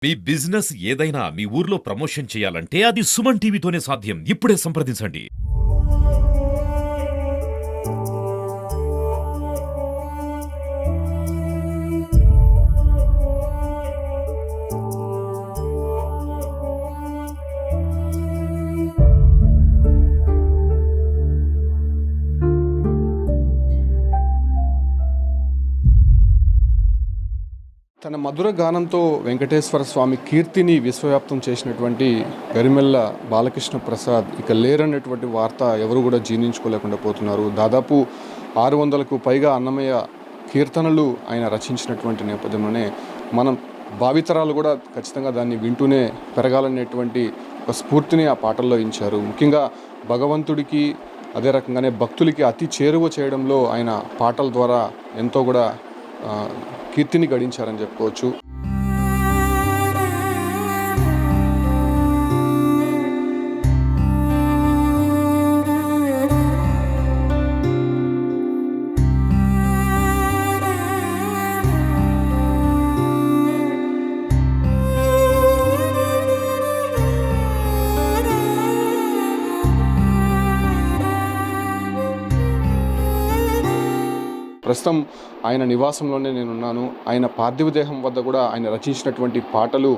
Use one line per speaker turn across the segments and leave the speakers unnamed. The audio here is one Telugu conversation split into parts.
మీ బిజినెస్ ఏదైనా మీ ఊర్లో ప్రమోషన్ చేయాలంటే అది సుమన్ టీవీతోనే సాధ్యం. ఇప్పుడే సంప్రదించండి.
తన మధుర గానంతో వెంకటేశ్వర స్వామి కీర్తిని విశ్వవ్యాప్తం చేసినటువంటి గరిమెళ్ళ బాలకృష్ణ ప్రసాద్ ఇక లేరన్నటువంటి వార్త ఎవరు కూడా జీర్ణించుకోలేకుండా పోతున్నారు. దాదాపు 600కు పైగా అన్నమయ్య కీర్తనలు ఆయన రచించినటువంటి నేపథ్యంలోనే మనం భావితరాలు కూడా ఖచ్చితంగా దాన్ని వింటూనే పెరగాలనేటువంటి ఒక స్ఫూర్తిని ఆ పాటల్లో ఇచ్చారు. ముఖ్యంగా భగవంతుడికి అదే రకంగానే భక్తులకి అతి చేరువ చేయడంలో ఆయన పాటల ద్వారా ఎంతో కూడా కీర్తిని గడించారని చెప్పుకోవచ్చు. ప్రస్తుతం ఆయన నివాసంలోనే నేనున్నాను. ఆయన పార్థివ దేహం వద్ద కూడా ఆయన రచించినటువంటి పాటలు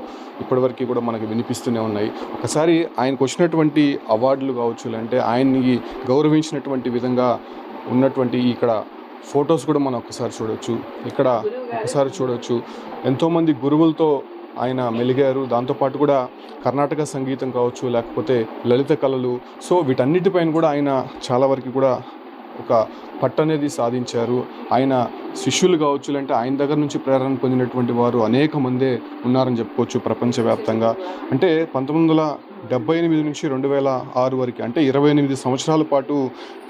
ఇప్పటివరకు కూడా మనకు వినిపిస్తూనే ఉన్నాయి. ఒకసారి ఆయనకు వచ్చినటువంటి అవార్డులు కావచ్చు, అంటే ఆయన్ని గౌరవించినటువంటి విధంగా ఉన్నటువంటి ఇక్కడ ఫొటోస్ కూడా మనం ఒకసారి చూడవచ్చు. ఇక్కడ ఒకసారి చూడవచ్చు ఎంతోమంది గురువులతో ఆయన మెలిగారు. దాంతోపాటు కూడా కర్ణాటక సంగీతం కావచ్చు, లేకపోతే లలిత కళలు, సో వీటన్నిటిపైన కూడా ఆయన చాలా వరకు కూడా ఒక పట్టు అనేది సాధించారు. ఆయన శిష్యులు కావచ్చు, అంటే ఆయన దగ్గర నుంచి ప్రేరణ పొందినటువంటి వారు అనేక మందే ఉన్నారని చెప్పుకోవచ్చు ప్రపంచవ్యాప్తంగా. అంటే 1978 నుంచి 2006 వరకు, అంటే 28 సంవత్సరాల పాటు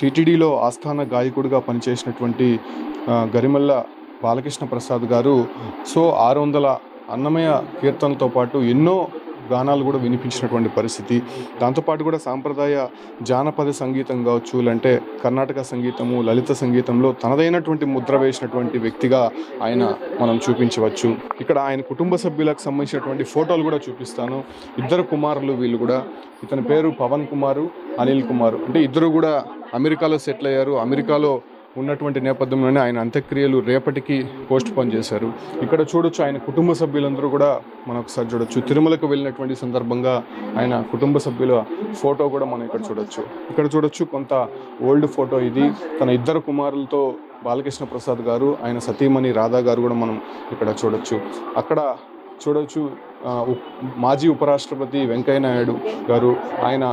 టీటీడీలో ఆస్థాన గాయకుడిగా పనిచేసినటువంటి గరిమెళ్ళ బాలకృష్ణ ప్రసాద్ గారు సో 600 అన్నమయ్య కీర్తనలతో పాటు ఎన్నో గానాలు కూడా వినిపించినటువంటి పరిస్థితి. దాంతోపాటు కూడా సాంప్రదాయ జానపద సంగీతం కావచ్చు, అంటే కర్ణాటక సంగీతము, లలిత సంగీతంలో తనదైనటువంటి ముద్ర వేసినటువంటి వ్యక్తిగా ఆయన మనం చూపించవచ్చు. ఇక్కడ ఆయన కుటుంబ సభ్యులకు సంబంధించినటువంటి ఫోటోలు కూడా చూపిస్తాను. ఇద్దరు కుమారులు వీళ్ళు కూడా. ఇతని పేరు పవన్ కుమారు, అనిల్ కుమారు. అంటే ఇద్దరు కూడా అమెరికాలో సెటిల్ అయ్యారు. అమెరికాలో ఉన్నటువంటి నేపథ్యంలోనే ఆయన అంత్యక్రియలు రేపటికి పోస్ట్ పోన్ చేశారు. ఇక్కడ చూడొచ్చు ఆయన కుటుంబ సభ్యులందరూ కూడా మనం ఒకసారి చూడొచ్చు. తిరుమలకు వెళ్ళినటువంటి సందర్భంగా ఆయన కుటుంబ సభ్యుల ఫోటో కూడా మనం ఇక్కడ చూడొచ్చు. ఇక్కడ చూడొచ్చు కొంత ఓల్డ్ ఫోటో ఇది. తన ఇద్దరు కుమారులతో బాలకృష్ణ ప్రసాద్ గారు, ఆయన సతీమణి రాధా గారు కూడా మనం ఇక్కడ చూడొచ్చు. అక్కడ చూడొచ్చు మాజీ ఉపరాష్ట్రపతి వెంకయ్య నాయుడు గారు. ఆయన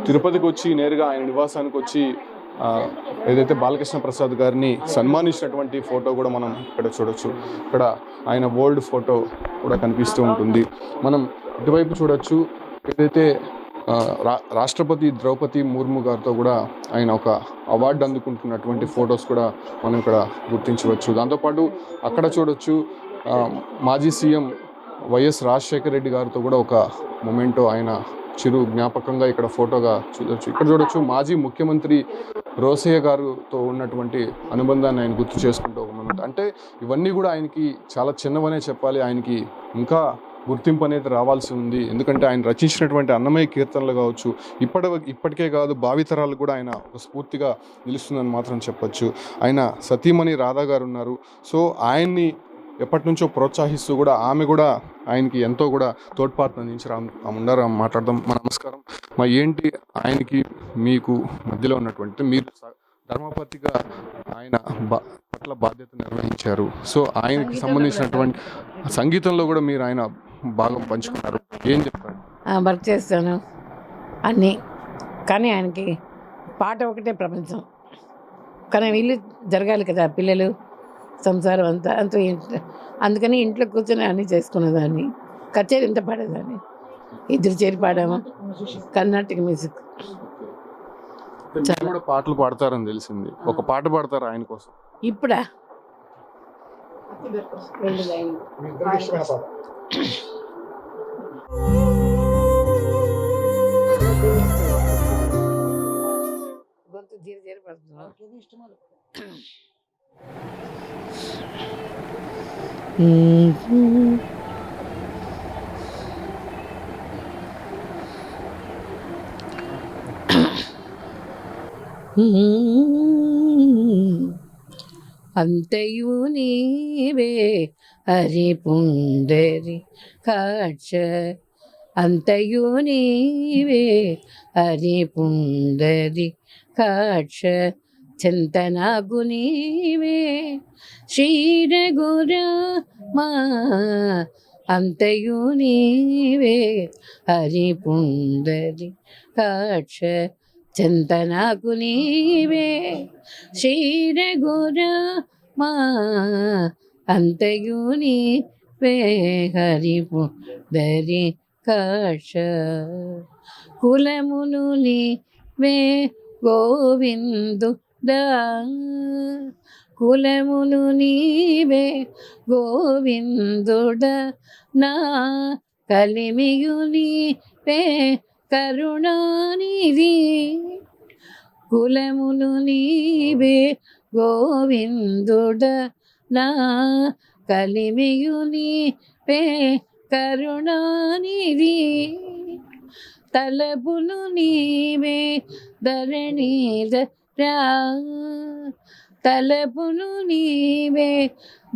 తిరుపతికి వచ్చి నేరుగా ఆయన నివాసానికి వచ్చి ఏదైతే బాలకృష్ణ ప్రసాద్ గారిని సన్మానించినటువంటి ఫోటో కూడా మనం ఇక్కడ చూడొచ్చు. ఇక్కడ ఆయన ఓల్డ్ ఫోటో కూడా కనిపిస్తూ ఉంటుంది. మనం ఇటువైపు చూడొచ్చు, ఏదైతే రాష్ట్రపతి ద్రౌపది ముర్ము గారితో కూడా ఆయన ఒక అవార్డు అందుకుంటున్నటువంటి ఫొటోస్ కూడా మనం ఇక్కడ గుర్తించవచ్చు. దాంతోపాటు అక్కడ చూడొచ్చు మాజీ సీఎం వైఎస్ రాజశేఖర రెడ్డి గారితో కూడా ఒక మొమెంటో ఆయన చిరు జ్ఞాపకంగా ఇక్కడ ఫోటోగా చూడొచ్చు. ఇక్కడ చూడొచ్చు మాజీ ముఖ్యమంత్రి రోసయ్య గారితో ఉన్నటువంటి అనుబంధాన్ని ఆయన గుర్తు చేసుకుంటూ ఒక మొమెంట్. అంటే ఇవన్నీ కూడా ఆయనకి చాలా చిన్నవనే చెప్పాలి. ఆయనకి ఇంకా గుర్తింపు అనేది రావాల్సి ఉంది. ఎందుకంటే ఆయన రచించినటువంటి అన్నమయ్య కీర్తనలు కావచ్చు, ఇప్పటికే కాదు భావితరాలు కూడా ఆయన ఒక స్ఫూర్తిగా నిలుస్తుందని మాత్రం చెప్పచ్చు. ఆయన సతీమణి రాధా గారు ఉన్నారు. సో ఆయన్ని ఎప్పటి నుంచో ప్రోత్సహిస్తూ కూడా ఆమె కూడా ఆయనకి ఎంతో కూడా తోడ్పాటును అందించారు. ఉండరు మాట్లాడదాం. నమస్కారం. ఏంటి ఆయనకి మీకు మధ్యలో ఉన్నటువంటి, మీరు ధర్మపతిగా ఆయన పట్ల బాధ్యత నిర్వహించారు. సో ఆయనకి సంబంధించినటువంటి సంగీతంలో కూడా మీరు ఆయన భాగం పంచుకున్నారు. ఏం చెప్తారు?
వర్క్ చేస్తాను అన్నీ, కానీ ఆయనకి పాట ఒకటే ప్రపంచం. కానీ వీళ్ళు జరగాలి కదా, పిల్లలు సంసారం అంతా అందుకని ఇంట్లో కూర్చొని అన్నీ చేసుకునేదాన్ని. కచేరీ ఇంత పాడేదాన్ని. ఇద్దరు చేరి పాడాము. కర్ణాటక మ్యూజిక్.
చాలా పాటలు పాడతారని తెలిసింది. ఒక పాట పాడతారు ఆయన కోసం
ఇప్పుడా? గొంతు జీరి జీరి పడుతున్నా. అంతయు నీవే హరి పుండరి కాక్ష, అంతయు నీవే హరి పుండరి కాక్ష, చింతనగు నీవే శ్రీరఘురామా, అంతయు నీవే హరి పుండరి కాక్ష, చింతనకు నీవే శ్రీరఘురామా, అంతయు నీవే హరి పుండరి కాక్ష, కులములు నీవే గోవిందుడా, కులములు నీవే గోవిందుడా, నా కలిమియు నీవే కరుణానిధి, కులములు నీవే గోవిందుడా, నా కలిమియు నీవే కరుణానిధి, తలపులు నీవే ధరణీధరా, తలపులు నీవే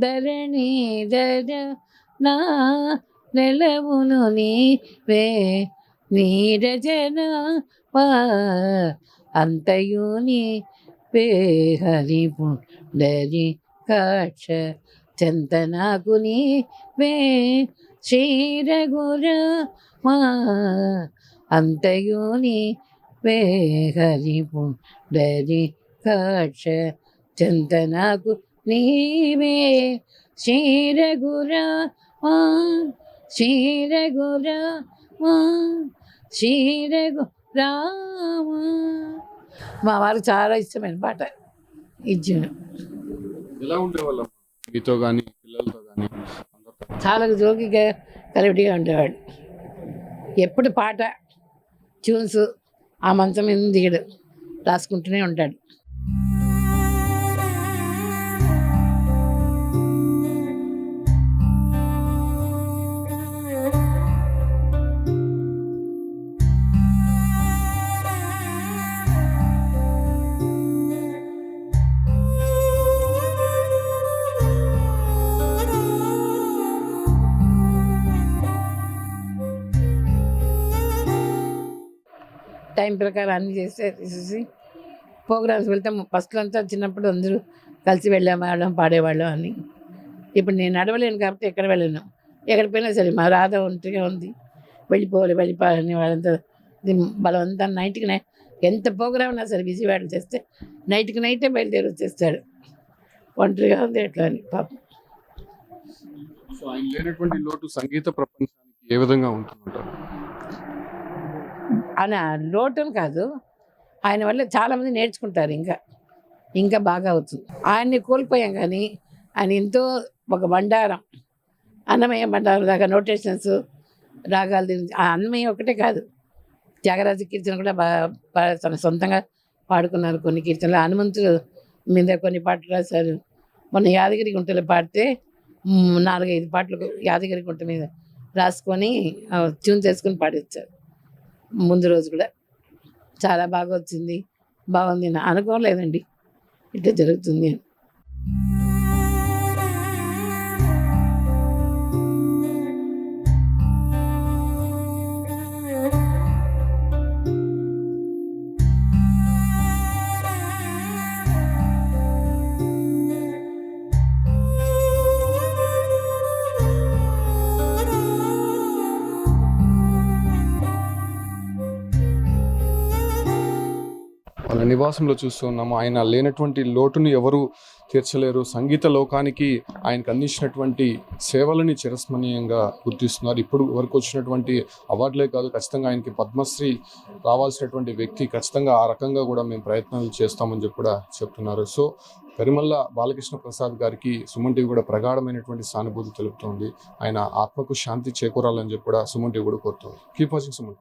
ధరణీధరా, నా నెలవును నీవే నీరజనామా, అంతయు నీవే హరి పుండరి కాక్ష, చింతనకు నీవే శ్రీరఘురామా, అంతయు నీవే హరి పుండరి కాక్ష, చింతనకు నీవే శ్రీరఘురామా, శ్రీరఘురామా, శ్రీరఘురామా. మా వారికి చాలా ఇష్టమైన పాట ఇచ్చాను.
ఎలా ఉండేవాళ్ళం మీతో కానీ పిల్లలతో కానీ అందరితో?
చాలా జోగిగా కలివిడిగా ఉండేవాడు. ఎప్పుడు పాట ట్యూన్స్ ఆ మంచం మీద దిగడు, రాసుకుంటూనే ఉంటాడు. టైం ప్రకారం అన్నీ తీసేసి ప్రోగ్రామ్స్ వెళ్తాం. ఫస్ట్లో అంతా చిన్నప్పుడు అందరూ కలిసి వెళ్ళేవాళ్ళం, పాడేవాళ్ళం అని. ఇప్పుడు నేను నడవలేను కాబట్టి ఎక్కడ వెళ్ళను. ఎక్కడికి పోయినా సరే మా రాధ ఒంటిగా ఉంది, వెళ్ళిపోవాలని వాళ్ళంతా బలవంతా నైట్కి ఎంత ప్రోగ్రామ్ ఉన్నా సరే విజయవాడలో చేస్తే నైట్కి నైటే బయలుదేరి వచ్చేస్తాడు. ఒంటరిగా ఉంది ఎట్లా అని పాపం.
సో ఆయన లేనటువంటి లోటు సంగీత ప్రపంచానికి ఏ విధంగా ఉంటుందంటారు?
ఆయన లోటును కాదు, ఆయన వల్ల చాలామంది నేర్చుకుంటారు, ఇంకా బాగా అవుతుంది. ఆయన్ని కోల్పోయాం కానీ ఆయన ఎంతో ఒక బండారం, అన్నమయ్య బండారం దాకా నోటేషన్స్ రాగాలు. ఆ అన్నమయ్య ఒకటే కాదు, త్యాగరాజు కీర్తన కూడా తన సొంతంగా పాడుకున్నారు. కొన్ని కీర్తనలు హనుమంతుడు మీద కొన్ని పాటలు రాశారు. మొన్న యాదగిరి గుంటలో పాడితే 4-5 పాటలు యాదగిరి గుంట మీద రాసుకొని ట్యూన్ చేసుకొని పాడించారు. ముందు రోజు కూడా చాలా బాగా వచ్చింది, బాగుంది. అనుకోలేదండి ఇట్లా జరుగుతుంది అని.
వాళ్ళ నివాసంలో చూస్తూ ఉన్నాము. ఆయన లేనటువంటి లోటుని ఎవరు తీర్చలేరు. సంగీత లోకానికి ఆయనకు అందించినటువంటి సేవలని చిరస్మరణీయంగా గుర్తిస్తున్నారు. ఇప్పుడు వరకు వచ్చినటువంటి అవార్డులే కాదు, ఖచ్చితంగా ఆయనకి పద్మశ్రీ రావాల్సినటువంటి వ్యక్తి. ఖచ్చితంగా ఆ రకంగా కూడా మేము ప్రయత్నాలు చేస్తామని చెప్పి కూడా చెప్తున్నారు. సో పెరుమల్ల బాలకృష్ణ ప్రసాద్ గారికి సుమన్ టీవీ కూడా ప్రగాఢమైనటువంటి సానుభూతి తెలుపుతోంది. ఆయన ఆత్మకు శాంతి చేకూరాలని చెప్పి కూడా సుమన్ టీవీ కూడా కోరుతుంది. Keep watching Suman.